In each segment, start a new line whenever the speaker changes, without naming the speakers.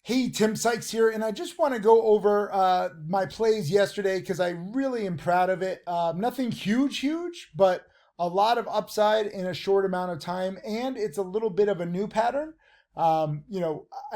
Hey, Tim Sykes here, and I just want to go over my plays yesterday because I really am proud of it. Nothing huge, but a lot of upside in a short amount of time, and it's a little bit of a new pattern. I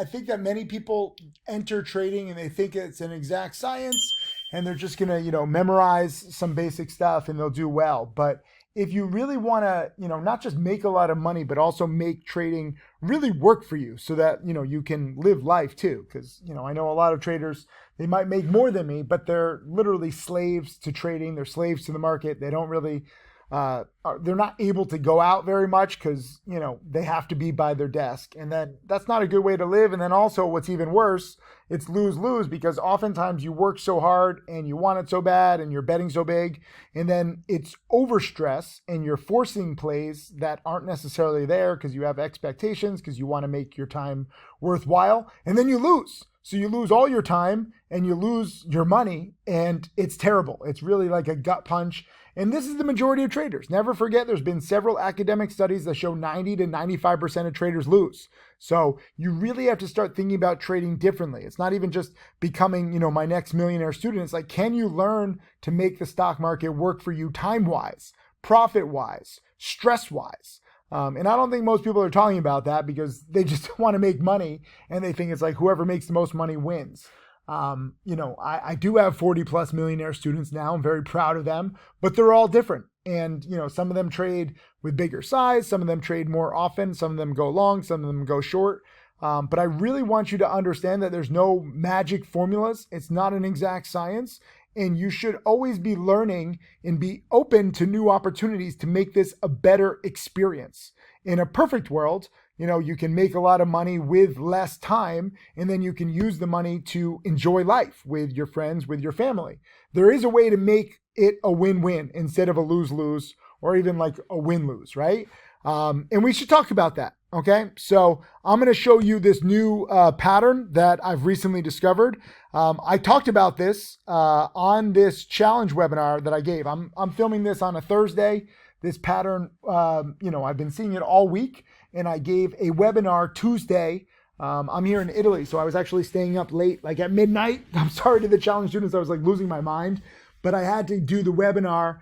think that many people enter trading and they think it's an exact science, and they're just gonna, memorize some basic stuff and they'll do well. But if you really want to, not just make a lot of money, but also make trading really work for you so that, you can live life too. Because, I know a lot of traders, they might make more than me, but they're literally slaves to trading. They're slaves to the market. They don't really, they're not able to go out very much because, they have to be by their desk. And then that's not a good way to live. And then also what's even worse, it's lose-lose because oftentimes you work so hard and you want it so bad and you're betting so big. And then it's overstress and you're forcing plays that aren't necessarily there because you have expectations because you want to make your time worthwhile. And then you lose. So you lose all your time and you lose your money, and it's terrible. It's really like a gut punch. And this is the majority of traders. Never forget, there's been several academic studies that show 90 to 95% of traders lose. So you really have to start thinking about trading differently. It's not even just becoming, my next millionaire student. It's like, can you learn to make the stock market work for you time-wise, profit-wise, stress-wise? And I don't think most people are talking about that because they just want to make money and they think it's like whoever makes the most money wins. I do have 40 plus millionaire students now. I'm very proud of them, but they're all different. And, some of them trade with bigger size. Some of them trade more often. Some of them go long. Some of them go short. But I really want you to understand that there's no magic formulas. It's not an exact science. And you should always be learning and be open to new opportunities to make this a better experience. In a perfect world, you can make a lot of money with less time, and then you can use the money to enjoy life with your friends, with your family. There is a way to make it a win-win instead of a lose-lose or even like a win-lose, right? And we should talk about that. Okay, so I'm going to show you this new pattern that I've recently discovered. I talked about this on this challenge webinar that I gave. I'm filming this on a Thursday. This pattern, I've been seeing it all week, and I gave a webinar Tuesday. I'm here in Italy, so I was actually staying up late, like at midnight. I'm sorry to the challenge students, I was like losing my mind, but I had to do the webinar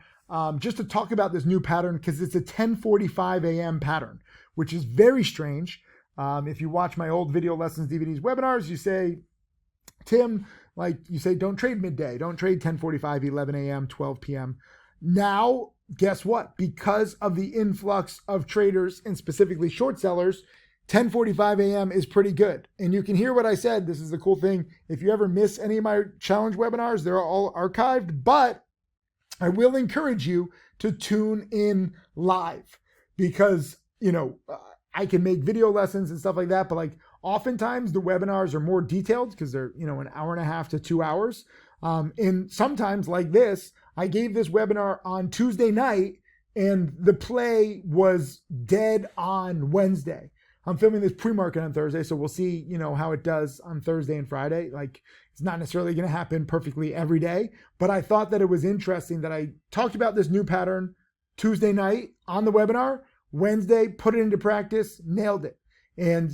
just to talk about this new pattern because it's a 10:45 a.m. pattern, which is very strange. If you watch my old video lessons, DVDs, webinars, you say, Tim, don't trade midday, don't trade 10:45, 11 a.m., 12 p.m. Now, guess what? Because of the influx of traders and specifically short sellers, 10:45 a.m. is pretty good. And you can hear what I said. This is the cool thing. If you ever miss any of my challenge webinars, they're all archived, but I will encourage you to tune in live because I can make video lessons and stuff like that, but oftentimes the webinars are more detailed because they're, an hour and a half to 2 hours. And sometimes like this, I gave this webinar on Tuesday night and the play was dead on Wednesday. I'm filming this pre-market on Thursday, so we'll see, how it does on Thursday and Friday. It's not necessarily going to happen perfectly every day, but I thought that it was interesting that I talked about this new pattern Tuesday night on the webinar. Wednesday, put it into practice, nailed it. And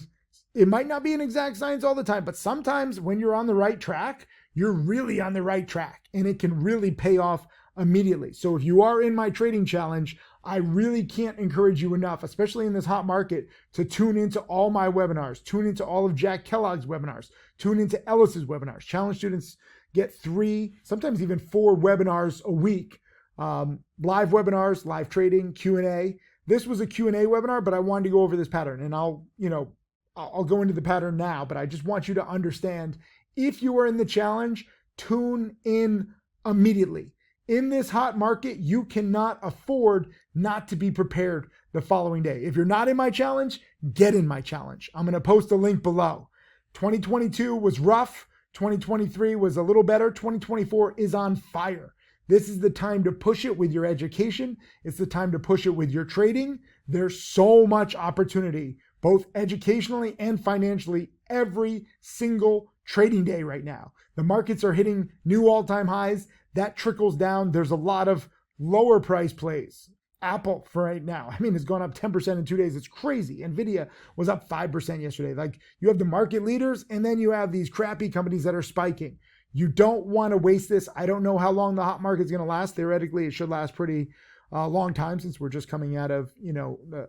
it might not be an exact science all the time, but sometimes when you're on the right track, you're really on the right track and it can really pay off immediately. So if you are in my trading challenge, I really can't encourage you enough, especially in this hot market, to tune into all my webinars, tune into all of Jack Kellogg's webinars, tune into Ellis's webinars. Challenge students get 3, sometimes even 4 webinars a week. Live webinars, live trading, Q&A. This was a Q&A webinar, but I wanted to go over this pattern, and I'll go into the pattern now, but I just want you to understand, if you are in the challenge, tune in immediately. In this hot market, you cannot afford not to be prepared the following day. If you're not in my challenge, get in my challenge. I'm going to post a link below. 2022 was rough. 2023 was a little better. 2024 is on fire. This is the time to push it with your education. It's the time to push it with your trading. There's so much opportunity, both educationally and financially, every single trading day right now. The markets are hitting new all-time highs. That trickles down. There's a lot of lower price plays Apple for right now. I mean, it's gone up 10% in 2 days. It's crazy. Nvidia was up 5% yesterday. Like, you have the market leaders, and then you have these crappy companies that are spiking. You don't want to waste this. I don't know how long the hot market's going to last. Theoretically, it should last pretty long time, since we're just coming out of,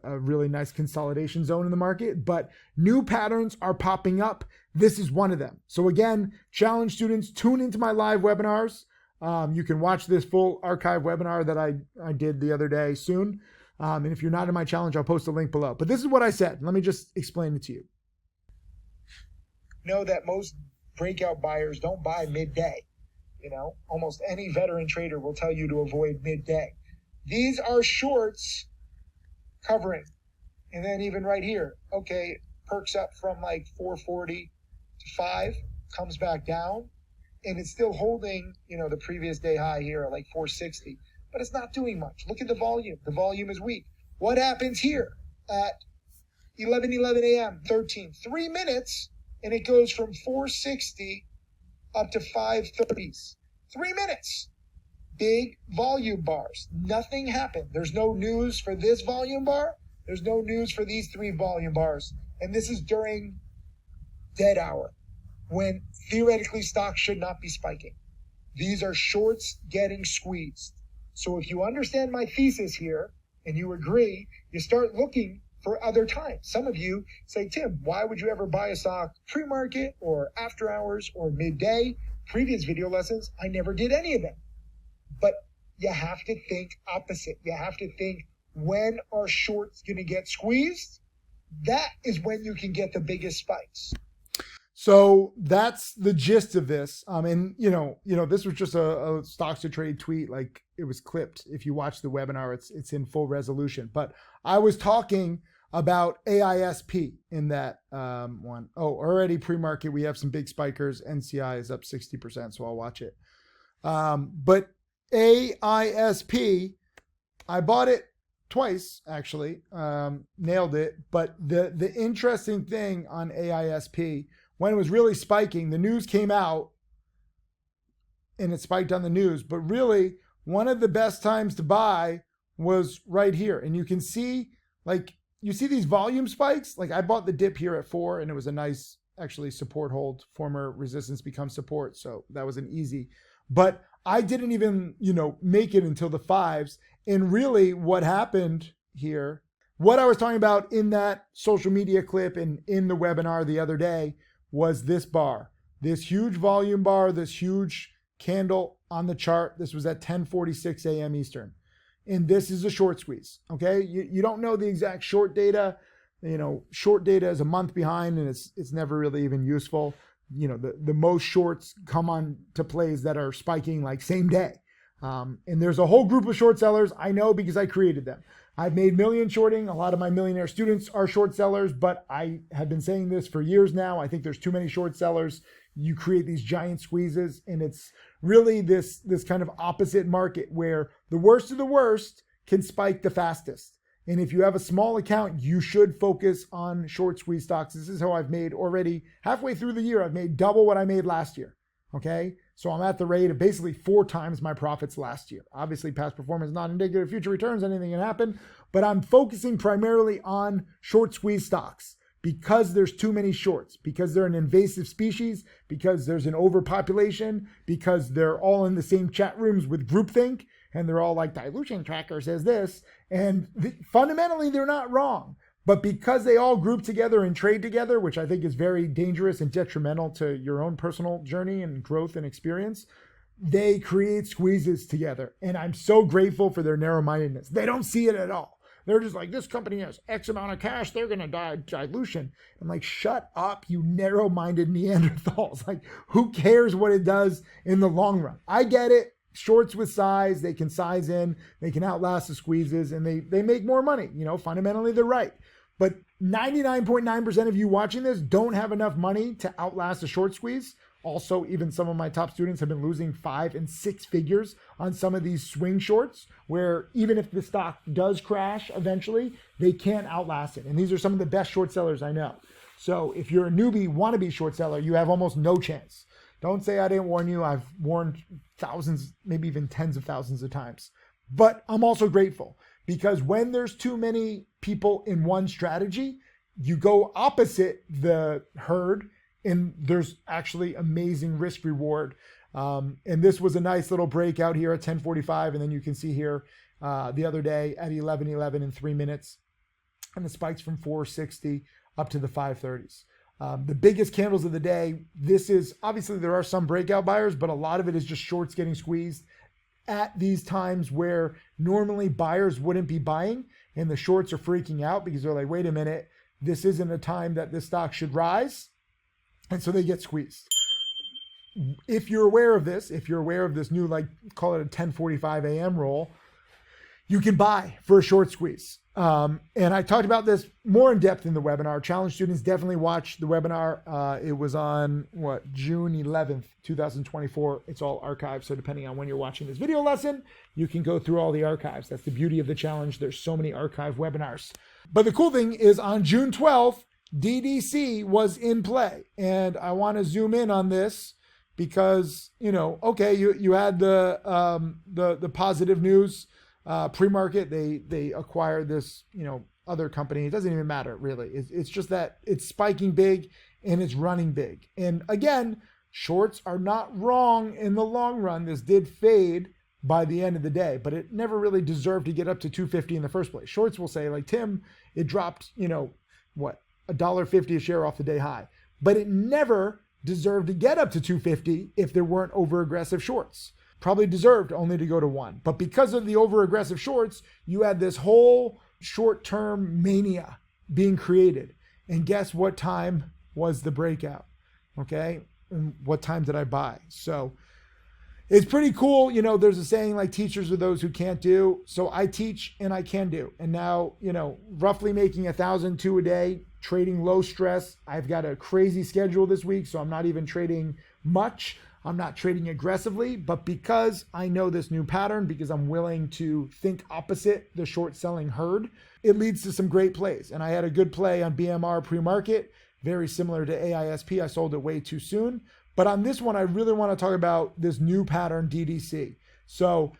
a really nice consolidation zone in the market. But new patterns are popping up. This is one of them. So again, challenge students, tune into my live webinars. You can watch this full archive webinar that I did the other day soon. And if you're not in my challenge, I'll post a link below. But this is what I said. Let me just explain it to you. Know that most breakout buyers don't buy midday. Almost any veteran trader will tell you to avoid midday. These are shorts covering. And then even right here, okay, perks up from like 440 to 5, comes back down, and it's still holding, the previous day high here at like 460, but it's not doing much. Look at the volume. The volume is weak. What happens here at 11:11 a.m., 3 minutes, and it goes from 460 up to 530s. 3 minutes. Big volume bars. Nothing happened. There's no news for this volume bar. There's no news for these 3 volume bars. And this is during dead hour, when theoretically stocks should not be spiking. These are shorts getting squeezed. So if you understand my thesis here and you agree, you start looking for other times. Some of you say, Tim, why would you ever buy a stock pre-market or after hours or midday? Previous video lessons, I never did any of them. But you have to think opposite. You have to think, when are shorts going to get squeezed? That is when you can get the biggest spikes. So that's the gist of this. And this was just a stocks to trade tweet. Like, it was clipped. If you watch the webinar, it's in full resolution. But I was talking about AISP in that one. Oh, already pre-market, we have some big spikers. NCI is up 60%, so I'll watch it. But AISP, I bought it twice, actually, nailed it. But the interesting thing on AISP, when it was really spiking, the news came out and it spiked on the news. But really, one of the best times to buy was right here. And you can see, you see these volume spikes? Like, I bought the dip here at 4, and it was a nice, actually, support hold. Former resistance becomes support. So that was an easy. But I didn't even, make it until the 5s. And really what happened here, what I was talking about in that social media clip and in the webinar the other day, was this bar, this huge volume bar, this huge candle on the chart. This was at 10:46 a.m. Eastern. And this is a short squeeze, okay? You don't know the exact short data. Short data is a month behind, and it's never really even useful. The most shorts come on to plays that are spiking like same day. And there's a whole group of short sellers. I know, because I created them. I've made million shorting. A lot of my millionaire students are short sellers, but I have been saying this for years now. I think there's too many short sellers. You create these giant squeezes, and it's really this kind of opposite market where the worst of the worst can spike the fastest. And if you have a small account, you should focus on short squeeze stocks. This is how I've made already halfway through the year. I've made double what I made last year. Okay. So I'm at the rate of basically 4 times my profits last year. Obviously, past performance is not indicative of future returns. Anything can happen, but I'm focusing primarily on short squeeze stocks because there's too many shorts, because they're an invasive species, because there's an overpopulation, because they're all in the same chat rooms with groupthink, and they're all like, dilution tracker says this. And fundamentally, they're not wrong. But because they all group together and trade together, which I think is very dangerous and detrimental to your own personal journey and growth and experience, they create squeezes together. And I'm so grateful for their narrow-mindedness. They don't see it at all. They're just like, this company has X amount of cash, they're going to die dilution. I'm like, shut up, you narrow-minded Neanderthals. Like, who cares what it does in the long run? I get it. Shorts with size, they can size in, they can outlast the squeezes, and they make more money. Fundamentally, they're right. But 99.9% of you watching this don't have enough money to outlast a short squeeze. Also, even some of my top students have been losing 5 and 6 figures on some of these swing shorts, where even if the stock does crash eventually, they can't outlast it. And these are some of the best short sellers I know. So if you're a newbie, wannabe short seller, you have almost no chance. Don't say I didn't warn you. I've warned thousands, maybe even tens of thousands of times. But I'm also grateful, because when there's too many people in one strategy, you go opposite the herd and there's actually amazing risk reward. And this was a nice little breakout here at 10:45. And then you can see here the other day at 11:11 in 3 minutes. And the spikes from 460 up to the 530s. The biggest candles of the day, this is, obviously there are some breakout buyers, but a lot of it is just shorts getting squeezed at these times where normally buyers wouldn't be buying, and the shorts are freaking out because they're like, wait a minute, this isn't a time that this stock should rise. And so they get squeezed. If you're aware of this, new, like, call it a 10:45 a.m. roll, you can buy for a short squeeze. And I talked about this more in depth in the webinar. Challenge students definitely watch the webinar. It was on June 11th, 2024. It's all archived. So depending on when you're watching this video lesson, you can go through all the archives. That's the beauty of the challenge. There's so many archive webinars. But the cool thing is on June 12th, DDC was in play. And I want to zoom in on this because, okay, you had the positive news. Pre-market, they acquired this, other company. It doesn't even matter really. It's just that it's spiking big and it's running big. And again, shorts are not wrong in the long run. This did fade by the end of the day, but it never really deserved to get up to 250 in the first place. Shorts will say, like, Tim, it dropped, $1.50 a share off the day high, but it never deserved to get up to 250 if there weren't over aggressive shorts. Probably deserved only to go to 1. But because of the over aggressive shorts, you had this whole short-term mania being created. And guess what time was the breakout? Okay. And what time did I buy? So it's pretty cool. There's a saying like teachers are those who can't do. So I teach and I can do. And now, roughly making 1,002 a day, trading low stress. I've got a crazy schedule this week, so I'm not even trading much. I'm not trading aggressively, but because I know this new pattern, because I'm willing to think opposite the short selling herd, it leads to some great plays. And I had a good play on BMR pre-market, very similar to AISP. I sold it way too soon. But on this one, I really want to talk about this new pattern DDC. So,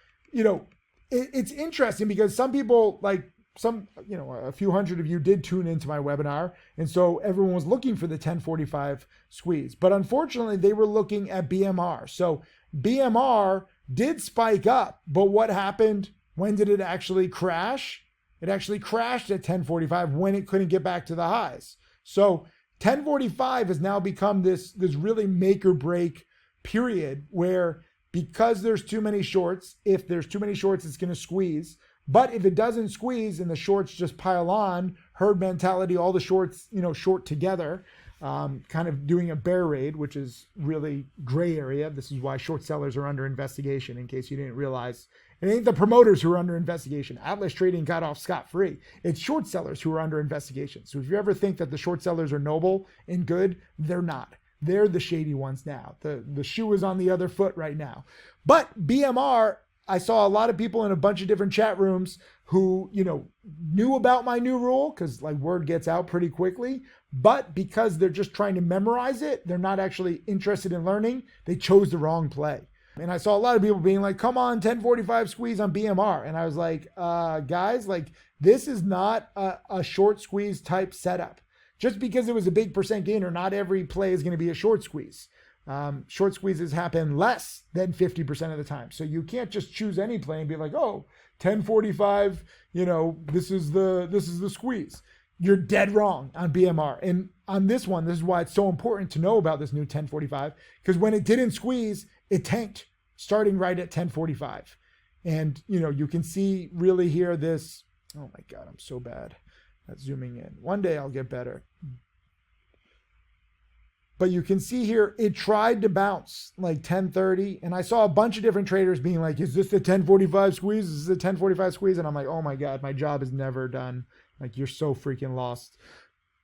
it's interesting because some people, a few hundred of you did tune into my webinar. And so everyone was looking for the 1045 squeeze, but unfortunately they were looking at BMR. So BMR did spike up, but what happened? When did it actually crash? It actually crashed at 1045 when it couldn't get back to the highs. So 1045 has now become this really make or break period where, because there's too many shorts, if there's too many shorts, it's going to squeeze. But if it doesn't squeeze and the shorts just pile on, herd mentality, all the shorts, short together, kind of doing a bear raid, which is really gray area. This is why short sellers are under investigation, in case you didn't realize. It ain't the promoters who are under investigation. Atlas Trading got off scot-free. It's short sellers who are under investigation. So if you ever think that the short sellers are noble and good, they're not. They're the shady ones now. The shoe is on the other foot right now. But BMR, I saw a lot of people in a bunch of different chat rooms who, knew about my new rule because word gets out pretty quickly, but because they're just trying to memorize it, they're not actually interested in learning. They chose the wrong play. And I saw a lot of people being like, come on, 1045 squeeze on BMR. And I was like, guys, this is not a short squeeze type setup. Just because it was a big percent gainer, not every play is going to be a short squeeze. Short squeezes happen less than 50% of the time. So you can't just choose any play and be like, oh, 1045, this is the squeeze. You're dead wrong on BMR. And on this one, this is why it's so important to know about this new 1045, because when it didn't squeeze, it tanked starting right at 1045. And, you can see really here this, oh my God, I'm so bad at zooming in. One day I'll get better. But you can see here, it tried to bounce 1030. And I saw a bunch of different traders being like, is this the 1045 squeeze? Is this the 1045 squeeze? And I'm like, oh my God, my job is never done. You're so freaking lost.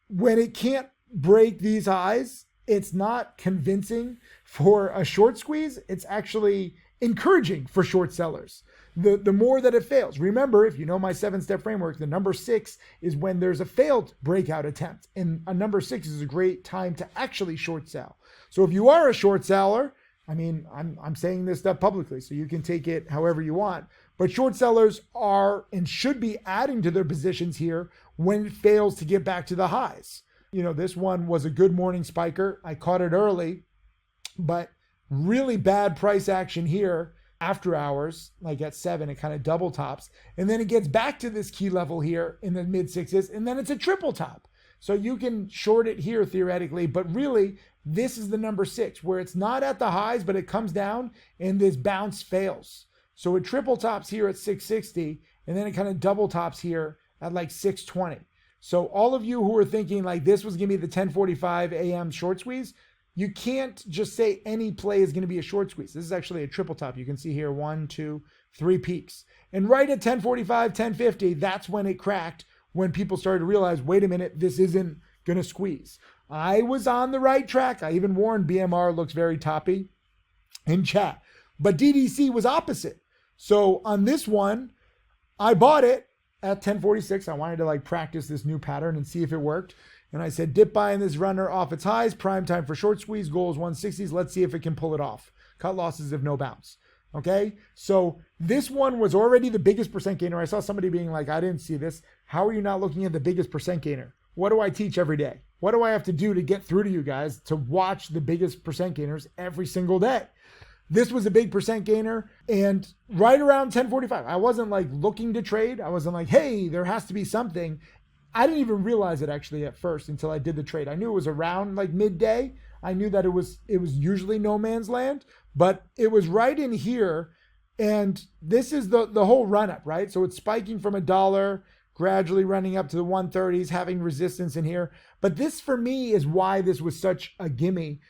When it can't break these highs, it's not convincing for a short squeeze. It's actually encouraging for short sellers. The more that it fails. Remember, if you know my 7-step framework, the number 6 is when there's a failed breakout attempt. And a number 6 is a great time to actually short sell. So if you are a short seller, I'm saying this stuff publicly, so you can take it however you want. But short sellers are and should be adding to their positions here when it fails to get back to the highs. This one was a good morning spiker. I caught it early, but really bad price action here after hours, like at 7, it kind of double tops. And then it gets back to this key level here in the mid 6s, and then it's a triple top. So you can short it here theoretically, but really this is the number 6 where it's not at the highs, but it comes down and this bounce fails. So it triple tops here at 660, and then it kind of double tops here at like 620. So all of you who are thinking like this was going to be the 10:45 a.m. short squeeze, you can't just say any play is going to be a short squeeze. This is actually a triple top. You can see here 1, 2, 3 peaks. And right at 10:45, 10:50, that's when it cracked, when people started to realize, wait a minute, this isn't going to squeeze. I was on the right track. I even warned BMR looks very toppy in chat. But DDC was opposite. So on this one, I bought it at 10:46. I wanted to practice this new pattern and see if it worked. And I said, dip buy in this runner off its highs, prime time for short squeeze, goal is 160s. Let's see if it can pull it off. Cut losses if no bounce. Okay. So this one was already the biggest percent gainer. I saw somebody being like, I didn't see this. How are you not looking at the biggest percent gainer? What do I teach every day? What do I have to do to get through to you guys to watch the biggest percent gainers every single day? This was a big percent gainer, and right around 10:45, I wasn't looking to trade. I wasn't like, hey, there has to be something. I didn't even realize it actually at first until I did the trade. I knew it was around midday. I knew that it was usually no man's land, but it was right in here. And this is the whole run up, right? So it's spiking from $1, gradually running up to the 130s, having resistance in here. But this for me is why this was such a gimme.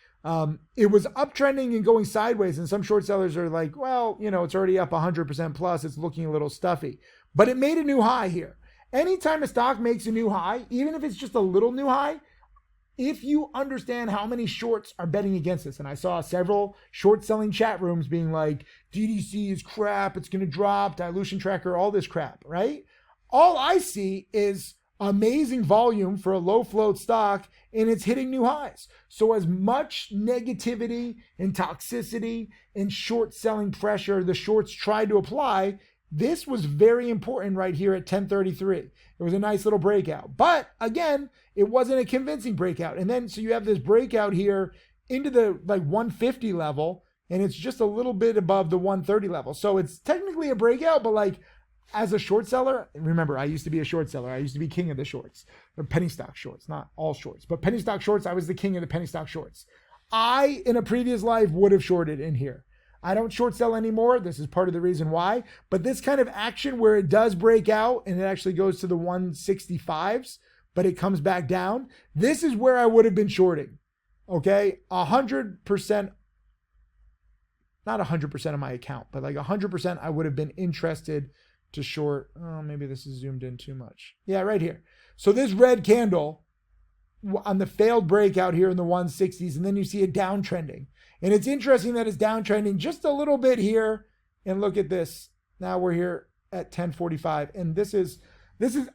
It was uptrending and going sideways, and some short sellers are like, well, it's already up 100% plus. It's looking a little stuffy, but it made a new high here. Anytime a stock makes a new high, even if it's just a little new high, if you understand how many shorts are betting against this, and I saw several short selling chat rooms being like, DDC is crap, it's going to drop, dilution tracker, all this crap, right? All I see is amazing volume for a low float stock, and it's hitting new highs. So as much negativity and toxicity and short selling pressure the shorts tried to apply, this was very important right here at 10:33. It was a nice little breakout. But again, it wasn't a convincing breakout. And then so you have this breakout here into the 150 level, and it's just a little bit above the 130 level. So it's technically a breakout, but as a short seller, remember, I used to be a short seller. I used to be king of the shorts. Or penny stock shorts, not all shorts. But penny stock shorts, I was the king of the penny stock shorts. I, in a previous life, would have shorted in here. I don't short sell anymore. This is part of the reason why. But this kind of action where it does break out and it actually goes to the 165s, but it comes back down, this is where I would have been shorting. Okay? 100%, not 100% of my account, but 100% I would have been interested to short. Oh, maybe this is zoomed in too much. Yeah, right here. So this red candle on the failed breakout here in the 160s, and then you see it downtrending. And it's interesting that it's downtrending just a little bit here. And look at this. Now we're here at 10:45. And this is,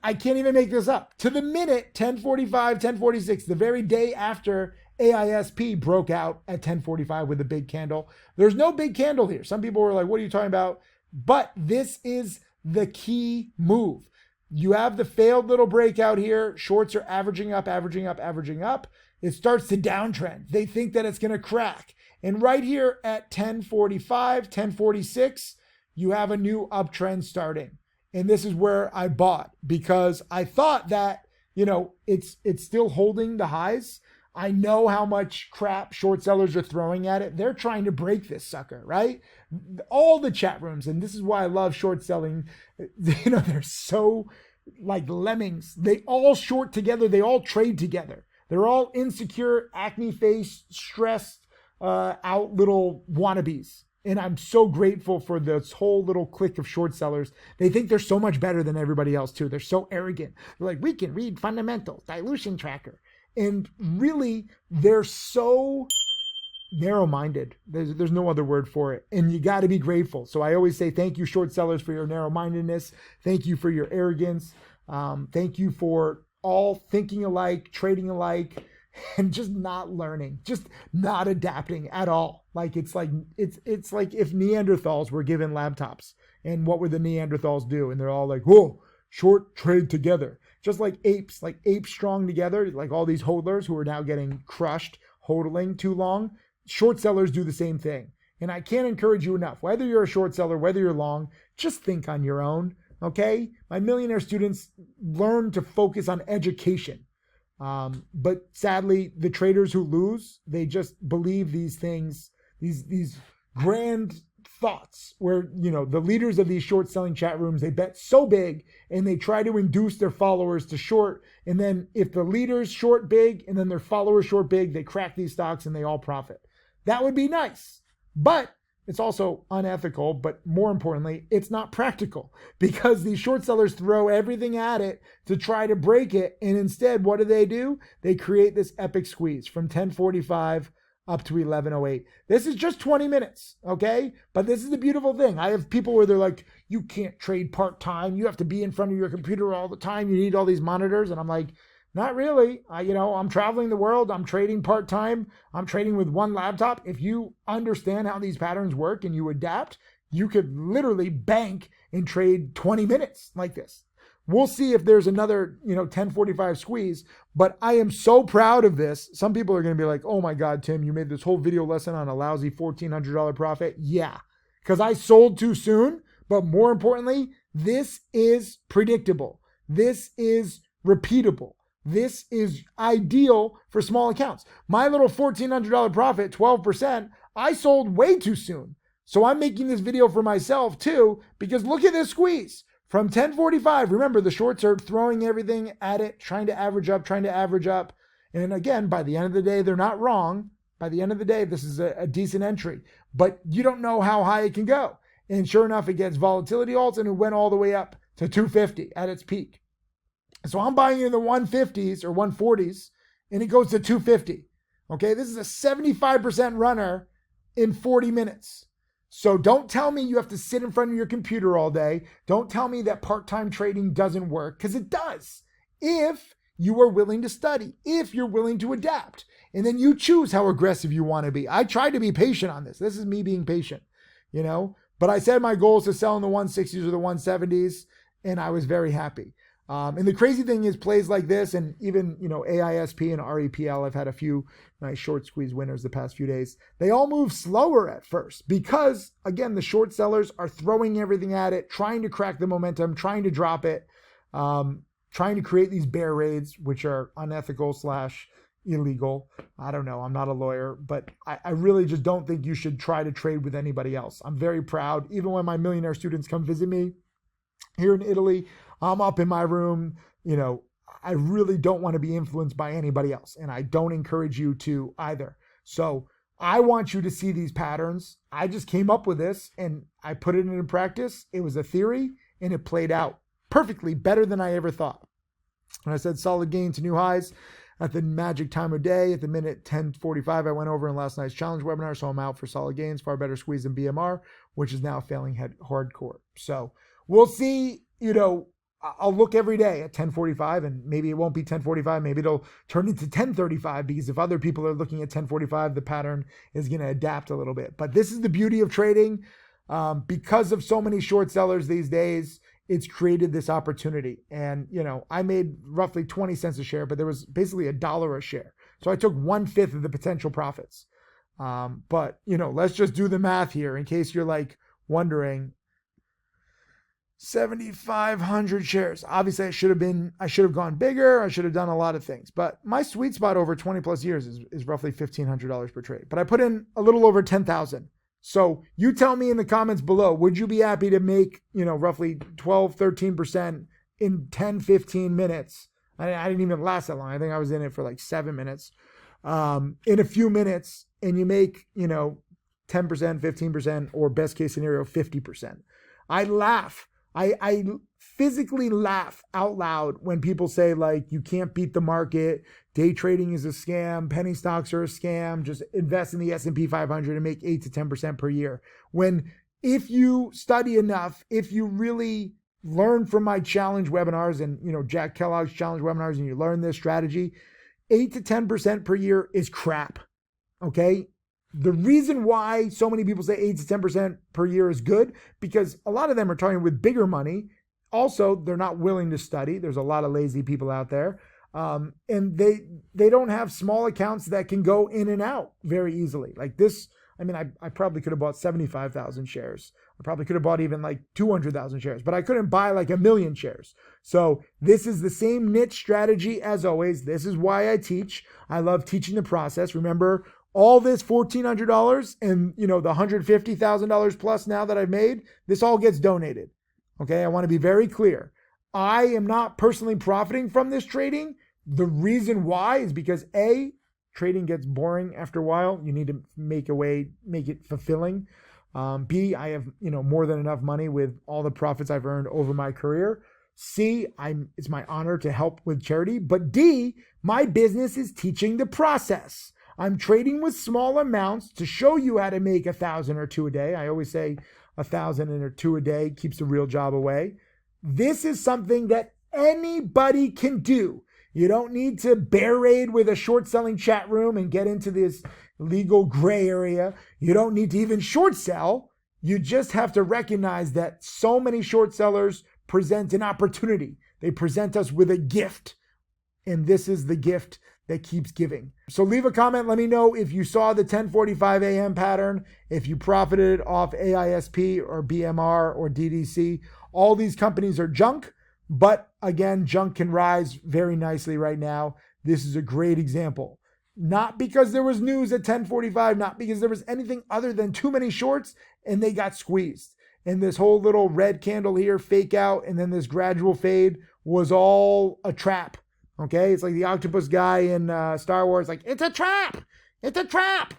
I can't even make this up. To the minute, 10:45, 10:46, the very day after AISP broke out at 10:45 with a big candle. There's no big candle here. Some people were like, what are you talking about? But this is the key move. You have the failed little breakout here. Shorts are averaging up, averaging up, averaging up. It starts to downtrend. They think that it's going to crack. And right here at 10:45, 10:46, you have a new uptrend starting. And this is where I bought because I thought that, it's still holding the highs. I know how much crap short sellers are throwing at it. They're trying to break this sucker, right? All the chat rooms, and this is why I love short selling. They're so like lemmings. They all short together. They all trade together. They're all insecure, acne face, stressed out little wannabes. And I'm so grateful for this whole little clique of short sellers. They think they're so much better than everybody else too. They're so arrogant. They're like, we can read fundamentals, dilution tracker. And really, they're so narrow-minded. There's no other word for it. And you got to be grateful. So I always say thank you, short sellers, for your narrow-mindedness. Thank you for your arrogance. Thank you for all thinking alike, trading alike, and just not learning, just not adapting at all. It's like if Neanderthals were given laptops And what would the Neanderthals do? And they're all like, whoa, short trade together. Just like apes strong together, like all these hodlers who are now getting crushed, hodling too long. Short sellers do the same thing. And I can't encourage you enough. Whether you're a short seller, whether you're long, just think on your own, okay? My millionaire students learn to focus on education. But sadly, the traders who lose, they just believe these things, these grand thoughts where, you know, the leaders of these short selling chat rooms, they bet so big and they try to induce their followers to short. And then if the leaders short big and then their followers short big, they crack these stocks and they all profit. That would be nice, but it's also unethical. But more importantly, it's not practical because these short sellers throw everything at it to try to break it. And instead, what do? They create this epic squeeze from 1045 up to 1108. This is just 20 minutes, okay? But this is the beautiful thing. I have people where they're like, you can't trade part-time. You have to be in front of your computer all the time. You need all these monitors. And I'm like, not really. I'm traveling the world. I'm trading part-time. I'm trading with one laptop. If you understand how these patterns work and you adapt, you could literally bank and trade 20 minutes like this. We'll see if there's another, 1045 squeeze, but I am so proud of this. Some people are going to be like, oh my God, Tim, you made this whole video lesson on a lousy $1,400 profit. Yeah, because I sold too soon, but more importantly, this is predictable. This is repeatable. This is ideal for small accounts. My little $1,400 profit, 12%, I sold way too soon. So I'm making this video for myself too, because look at this squeeze. From 1045, remember the shorts are throwing everything at it, trying to average up. And again, by the end of the day, they're not wrong. By the end of the day, this is a decent entry, but you don't know how high it can go. And sure enough, it gets volatility alts and it went all the way up to 250 at its peak. So I'm buying in the 150s or 140s and it goes to 250. Okay, this is a 75% runner in 40 minutes. So don't tell me you have to sit in front of your computer all day. Don't tell me that part-time trading doesn't work, because it does. If you are willing to study, if you're willing to adapt, and then you choose how aggressive you want to be. I tried to be patient on this. This is me being patient, but I said my goal is to sell in the 160s or the 170s, and I was very happy. And the crazy thing is plays like this and even, AISP and REPL, I've had a few nice short squeeze winners the past few days. They all move slower at first because, again, the short sellers are throwing everything at it, trying to crack the momentum, trying to drop it, trying to create these bear raids, which are unethical / illegal. I don't know. I'm not a lawyer, but I really just don't think you should try to trade with anybody else. I'm very proud. Even when my millionaire students come visit me here in Italy, I'm up in my room, I really don't want to be influenced by anybody else. And I don't encourage you to either. So I want you to see these patterns. I just came up with this and I put it into practice. It was a theory and it played out perfectly, better than I ever thought. And I said solid gain to new highs at the magic time of day. At the minute 10:45, I went over in last night's challenge webinar. So I'm out for solid gains, far better squeeze than BMR, which is now failing hardcore. So we'll see, I'll look every day at 1045 and maybe it won't be 1045. Maybe it'll turn into 1035 because if other people are looking at 1045, the pattern is going to adapt a little bit. But this is the beauty of trading. Because of so many short sellers these days, it's created this opportunity. And, I made roughly 20 cents a share, but there was basically $1 a share. So I took 1/5 of the potential profits. But, let's just do the math here in case you're like wondering. 7,500 shares. Obviously, I should have gone bigger. I should have done a lot of things, but my sweet spot over 20 plus years is roughly $1,500 per trade. But I put in a little over 10,000. So you tell me in the comments below, would you be happy to make, roughly 12, 13% in 10, 15 minutes? I didn't even last that long. I think I was in it for like 7 minutes, in a few minutes, and you make, 10%, 15%, or best case scenario, 50%. I laugh. I physically laugh out loud when people say like, you can't beat the market, day trading is a scam, penny stocks are a scam, just invest in the S&P 500 and make 8 to 10% per year. When if you study enough, if you really learn from my challenge webinars and, Jack Kellogg's challenge webinars and you learn this strategy, 8 to 10% per year is crap, okay? the reason why so many people say 8 to 10% per year is good, because a lot of them are talking with bigger money. Also, they're not willing to study. There's a lot of lazy people out there. And they don't have small accounts that can go in and out very easily. Like this, I mean, I probably could have bought 75,000 shares. I probably could have bought even like 200,000 shares, but I couldn't buy like 1 million shares. So this is the same niche strategy as always. This is why I teach. I love teaching the process. Remember, all this $1,400 and the $150,000 plus now that I've made, this all gets donated. Okay, I want to be very clear. I am not personally profiting from this trading. The reason why is because A, trading gets boring after a while. You need to make it fulfilling. B, I have more than enough money with all the profits I've earned over my career. C, it's my honor to help with charity. But D, my business is teaching the process. I'm trading with small amounts to show you how to make 1,000 or 2 a day. I always say 1,000 or 2 a day keeps the real job away. This is something that anybody can do. You don't need to bear raid with a short selling chat room and get into this legal gray area. You don't need to even short sell. You just have to recognize that so many short sellers present an opportunity. They present us with a gift. And this is the gift that keeps giving. So leave a comment. Let me know if you saw the 10:45 a.m. pattern, if you profited off AISP or BMR or DDC. All these companies are junk, but again, junk can rise very nicely right now. This is a great example. Not because there was news at 10:45, not because there was anything other than too many shorts and they got squeezed. And this whole little red candle here, fake out, and then this gradual fade was all a trap. Okay, it's like the octopus guy in Star Wars, like, it's a trap, it's a trap.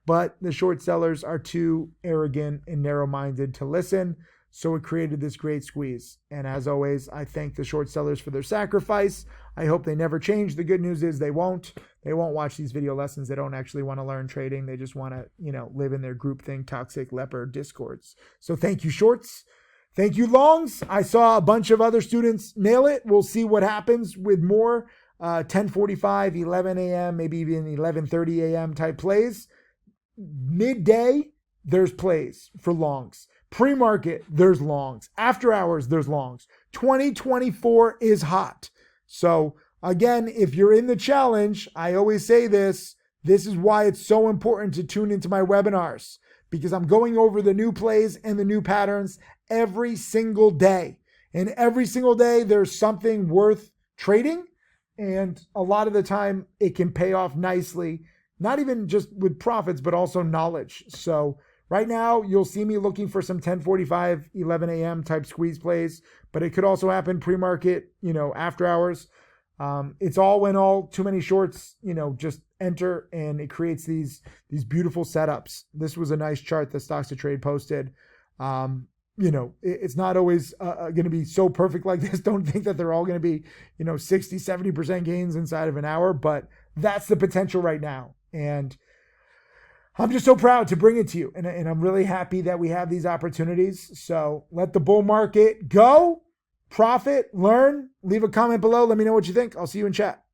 But the short sellers are too arrogant and narrow-minded to listen, so it created this great squeeze. And as always, I thank the short sellers for their sacrifice. I hope they never change. The good news is they won't. They won't watch these video lessons. They don't actually want to learn trading. They just want to, live in their groupthink, toxic leopard discords. So thank you, shorts. Thank you, longs. I saw a bunch of other students nail it. We'll see what happens with more 10:45, 11 a.m., maybe even 11:30 a.m. type plays. Midday, there's plays for longs. Pre-market, there's longs. After hours, there's longs. 2024 is hot. So again, if you're in the challenge, I always say this is why it's so important to tune into my webinars, because I'm going over the new plays and the new patterns every single day. And every single day, there's something worth trading. And a lot of the time, it can pay off nicely, not even just with profits, but also knowledge. So right now, you'll see me looking for some 10:45, 11 a.m. type squeeze plays, but it could also happen pre-market, after hours. It's all when too many shorts, just enter, and it creates these beautiful setups. This was a nice chart that Stocks to Trade posted. It's not always going to be so perfect like this. Don't think that they're all going to be, 60, 70% gains inside of an hour, but that's the potential right now. And I'm just so proud to bring it to you. And I'm really happy that we have these opportunities. So let the bull market go, profit, learn, leave a comment below. Let me know what you think. I'll see you in chat.